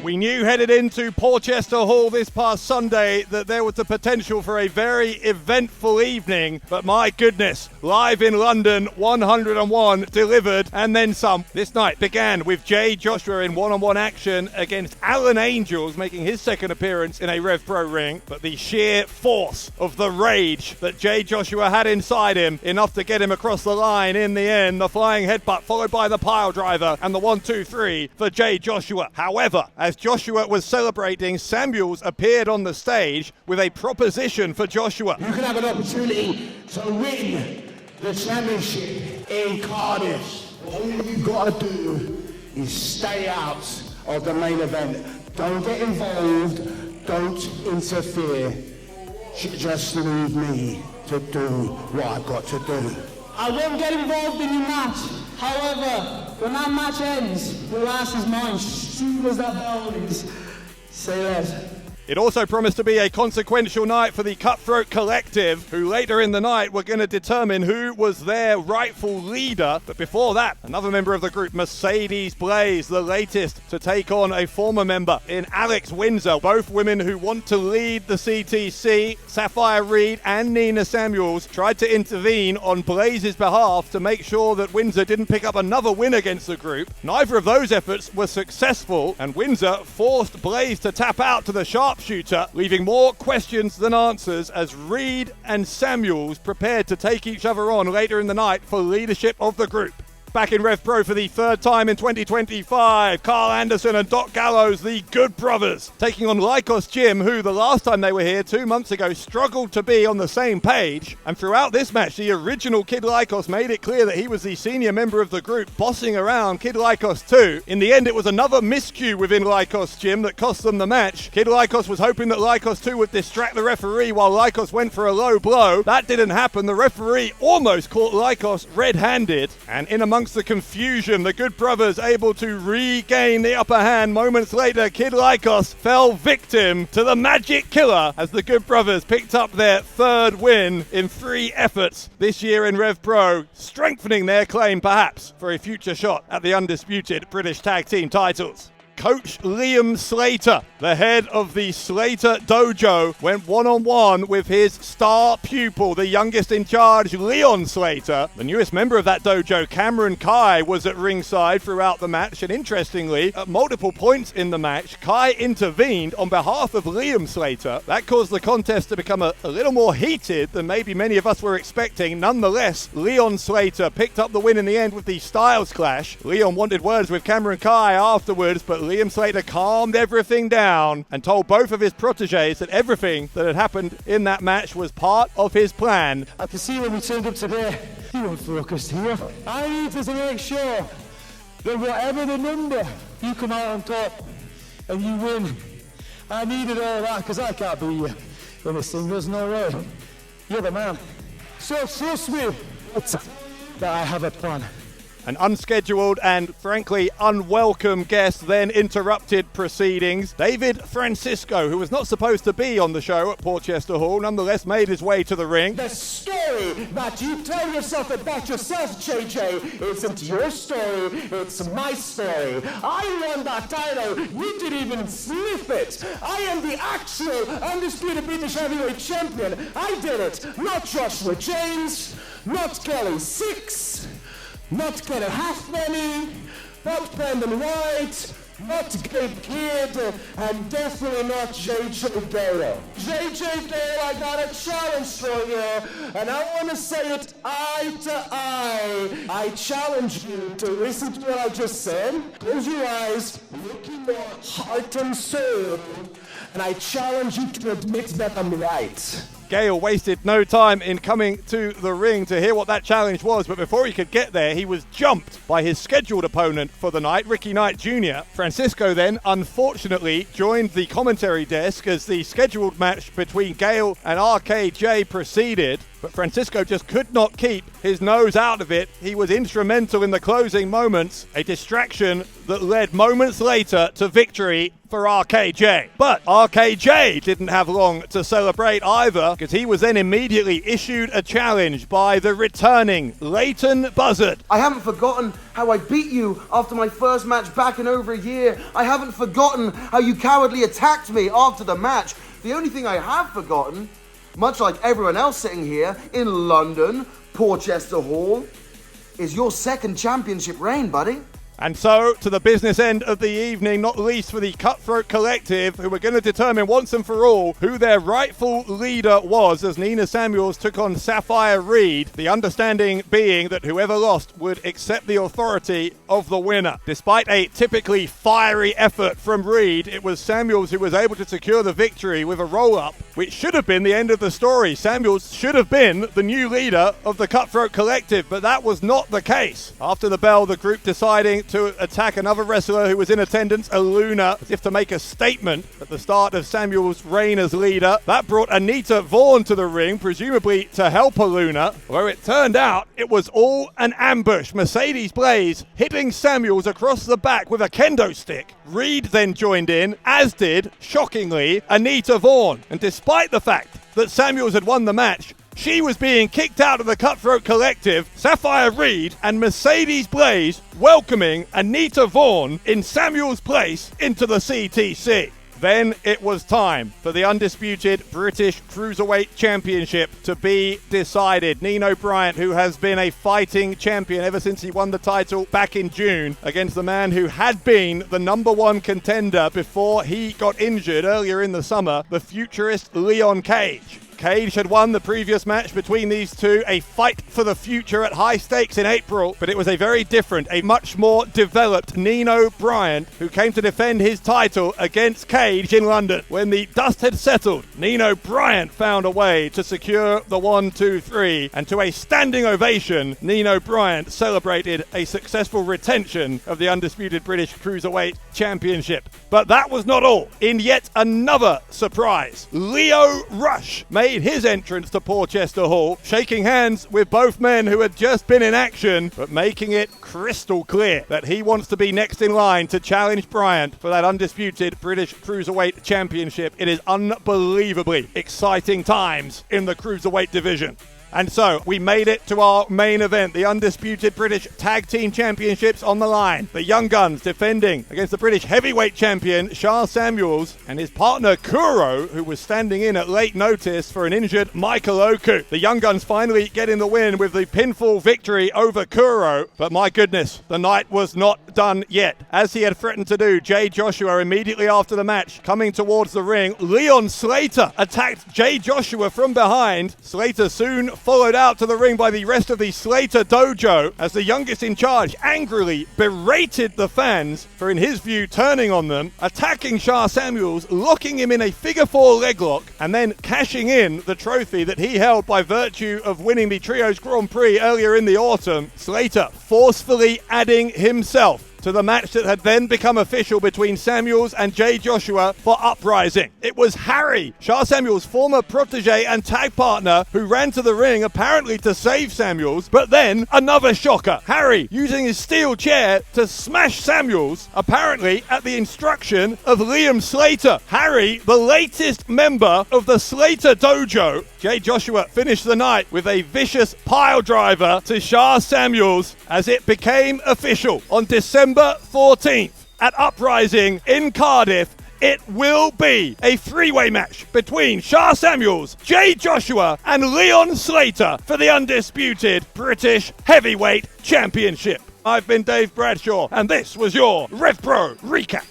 We knew headed into Porchester Hall this past Sunday that there was the potential for a very eventful evening, but my goodness, live in London, 101 delivered and then some. This night began with Jay Joshua in one-on-one action against Alan Angels, making his second appearance in a RevPro ring, but the sheer force of the rage that Jay Joshua had inside him, enough to get him across the line in the end. The flying headbutt followed by the pile driver and the 1-2-3 for Jay Joshua. However, as Joshua was celebrating, Samuels appeared on the stage with a proposition for Joshua. You can have an opportunity to win the championship in Cardiff. All you got to do is stay out of the main event. Don't get involved. Don't interfere. Just leave me to do what I've got to do. I won't get involved in your match. However, when that match ends, the last is mine. As soon as that bell rings, say less. It also promised to be a consequential night for the Cutthroat Collective, who later in the night were going to determine who was their rightful leader. But before that, another member of the group, Mercedes Blaze, the latest to take on a former member in Alex Windsor. Both women who want to lead the CTC, Sapphire Reed and Nina Samuels, tried to intervene on Blaze's behalf to make sure that Windsor didn't pick up another win against the group. Neither of those efforts were successful, and Windsor forced Blaze to tap out to the sharpshooter, leaving more questions than answers as Reed and Samuels prepared to take each other on later in the night for leadership of the group. Back in RevPro for the third time in 2025, Carl Anderson and Doc Gallows, the Good Brothers, taking on Lycos Jim, who the last time they were here 2 months ago struggled to be on the same page. And throughout this match, the original Kid Lycos made it clear that he was the senior member of the group, bossing around Kid Lycos 2. In the end, it was another miscue within Lycos Jim that cost them the match. Kid Lycos was hoping that Lycos 2 would distract the referee while Lycos went for a low blow. That didn't happen. The referee almost caught Lycos red-handed, and in amongst the confusion, the Good Brothers able to regain the upper hand. Moments later, Kid Lycos fell victim to the Magic Killer as the Good Brothers picked up their third win in 3 efforts this year in RevPro, strengthening their claim perhaps for a future shot at the undisputed British Tag Team titles. Coach Liam Slater, the head of the Slater Dojo, went one-on-one with his star pupil, the youngest in charge, Leon Slater. The newest member of that dojo, Cameron Kai, was at ringside throughout the match, and interestingly, at multiple points in the match, Kai intervened on behalf of Liam Slater. That caused the contest to become a little more heated than maybe many of us were expecting. Nonetheless, Leon Slater picked up the win in the end with the Styles Clash. Leon wanted words with Cameron Kai afterwards, but Liam Slater calmed everything down and told both of his proteges that everything that had happened in that match was part of his plan. I can see when we turned up today, you weren't focused here. I needed to make sure that whatever the number, you come out on top and you win. I needed all that because I can't be you in a singles, no way. You're the man. So trust me that I have a plan. An unscheduled and, frankly, unwelcome guest then interrupted proceedings. David Francisco, who was not supposed to be on the show at Porchester Hall, nonetheless made his way to the ring. The story that you tell yourself about yourself, JJ, isn't your story, it's my story. I won that title, you didn't even sniff it. I am the actual undisputed British heavyweight champion. I did it, not Joshua James, not Kelly Six, not Kelly Halfpenny, not Brendan White, not Gabe Kidd, and definitely not JJ Dale. JJ Dale, I got a challenge for you, and I want to say it eye to eye. I challenge you to listen to what I just said. Close your eyes, look in your heart and soul, and I challenge you to admit that I'm right. Gale wasted no time in coming to the ring to hear what that challenge was, but before he could get there, he was jumped by his scheduled opponent for the night, Ricky Knight Jr. Francisco then, unfortunately, joined the commentary desk as the scheduled match between Gale and RKJ proceeded. but Francisco just could not keep his nose out of it. He was instrumental in the closing moments, a distraction that led moments later to victory for RKJ. But RKJ didn't have long to celebrate either, because he was then immediately issued a challenge by the returning Leighton Buzzard. I haven't forgotten how I beat you after my first match back in over a year. I haven't forgotten how you cowardly attacked me after the match. The only thing I have forgotten, much like everyone else sitting here in London, Porchester Hall, is your second championship reign, buddy. And so, to the business end of the evening, not least for the Cutthroat Collective, who were going to determine once and for all who their rightful leader was as Nina Samuels took on Sapphire Reed, the understanding being that whoever lost would accept the authority of the winner. Despite a typically fiery effort from Reed, it was Samuels who was able to secure the victory with a roll-up, which should have been the end of the story. Samuels should have been the new leader of the Cutthroat Collective, but that was not the case. After the bell, the group deciding to attack another wrestler who was in attendance, Aluna, as if to make a statement at the start of Samuel's reign as leader. That brought Anita Vaughn to the ring, presumably to help Aluna, although it turned out it was all an ambush. Mercedes Blaze hitting Samuels across the back with a kendo stick. Reed then joined in, as did, shockingly, Anita Vaughn. And despite the fact that Samuels had won the match, she was being kicked out of the Cutthroat Collective, Sapphire Reed and Mercedes Blaze welcoming Anita Vaughn in Samuel's place into the CTC. Then it was time for the undisputed British Cruiserweight Championship to be decided. Nino Bryant, who has been a fighting champion ever since he won the title back in June, against the man who had been the number one contender before he got injured earlier in the summer, the futurist Leon Cage. Cage had won the previous match between these two, a fight for the future at high stakes in April, but it was a very different, a much more developed Nino Bryant who came to defend his title against Cage in London. When the dust had settled, Nino Bryant found a way to secure the 1-2-3, and to a standing ovation, Nino Bryant celebrated a successful retention of the undisputed British Cruiserweight Championship. But that was not all. In yet another surprise, Leo Rush made his entrance to Porchester Hall, shaking hands with both men who had just been in action, but making it crystal clear that he wants to be next in line to challenge Bryant for that undisputed British Cruiserweight Championship. It is unbelievably exciting times in the Cruiserweight division. And so, we made it to our main event, the undisputed British Tag Team Championships on the line. The Young Guns defending against the British Heavyweight Champion, Shah Samuels, and his partner Kuro, who was standing in at late notice for an injured Michael Oku. The Young Guns finally getting the win with the pinfall victory over Kuro. But my goodness, the night was not done yet. As he had threatened to do, Jay Joshua immediately after the match, coming towards the ring, Leon Slater attacked Jay Joshua from behind. Slater soon followed out to the ring by the rest of the Slater dojo as the youngest in charge angrily berated the fans for, in his view, turning on them, attacking Shah Samuels, locking him in a figure-4 leg lock, and then cashing in the trophy that he held by virtue of winning the Trios Grand Prix earlier in the autumn. Slater forcefully adding himself to the match that had then become official between Samuels and Jay Joshua for Uprising. It was Harry, Shah Samuels' former protege and tag partner, who ran to the ring apparently to save Samuels, but then another shocker. Harry using his steel chair to smash Samuels, apparently at the instruction of Liam Slater. Harry, the latest member of the Slater dojo. Jay Joshua finished the night with a vicious pile driver to Shah Samuels as it became official on December 14th at Uprising in Cardiff. It will be a three-way match between Shah Samuels, Jay Joshua and Leon Slater for the undisputed British Heavyweight Championship. I've been Dave Bradshaw and this was your RevPro Recap.